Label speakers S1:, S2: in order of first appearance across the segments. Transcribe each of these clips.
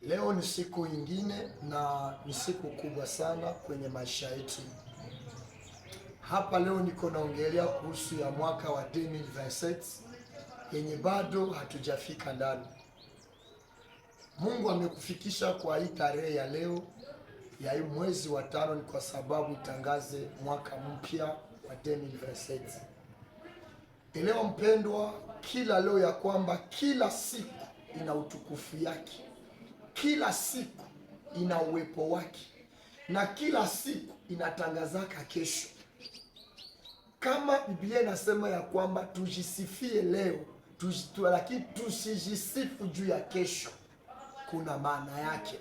S1: Leo ni siku nyingine na ni siku kubwa sana kwenye maisha yetu. Hapa leo niko naongelea kuhusu ya mwaka wa 2027 yenye bado hatujafika ndani. Mungu amekufikisha kwa hii tarehe ya leo ya hii mwezi wa 5 ni kwa sababu itangaze mwaka mpya wa 2027. Elewa mpendwa, kila leo ya kwamba kila siku ina utukufu yake. Kila siku ina uwepo wake na kila siku inatangazaka kesho. Kama Biblia inasema ya kwamba tujisifie leo, lakini tusijisifu juu ya kesho, kuna maana yake.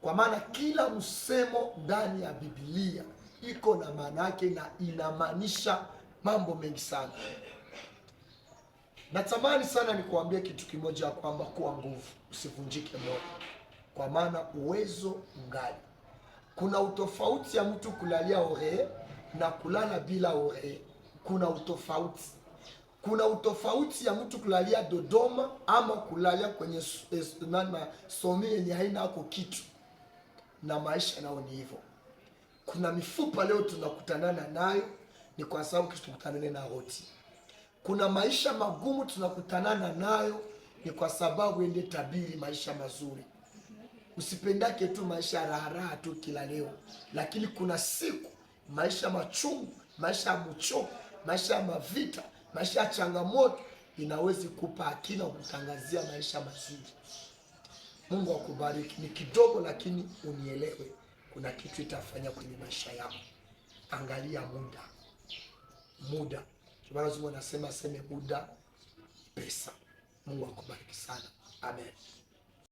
S1: Kwa maana kila msemo ndani ya Biblia iko na maana yake na inamaanisha mambo mengi sana. Natamani sana nikuambie kitu kimoja ya kwamba kuwa nguvu, usivunjike moyo. Kwa maana uwezo ungali. Kuna utofauti ya mtu kulalia ore na kulala bila ore. Kuna utofauti. Kuna utofauti ya mtu kulalia Dodoma ama kulalia kwenye somi yenye haina hako kitu. Na maisha nao ni hivyo. Kuna mifupa leo tunakutanana nayo ni kwa sababu kitu tukutanane na roti. Kuna maisha magumu tunakutanana nayo ni kwa sababu ende tabiri maisha mazuri. Usipendake tu maisha raha tu kila leo, lakini kuna siku maisha machungu, maisha ya mchoko, maisha ya mavita, maisha ya changamoto inawezi kupa akina kutangazia maisha mazuri. Mungu akubariki. Ni kidogo lakini unielewe, kuna kitu itafanya kwenye maisha yako. Angalia muda. Kibara zungu nasema muda pesa. Mungu akubariki sana. Amen.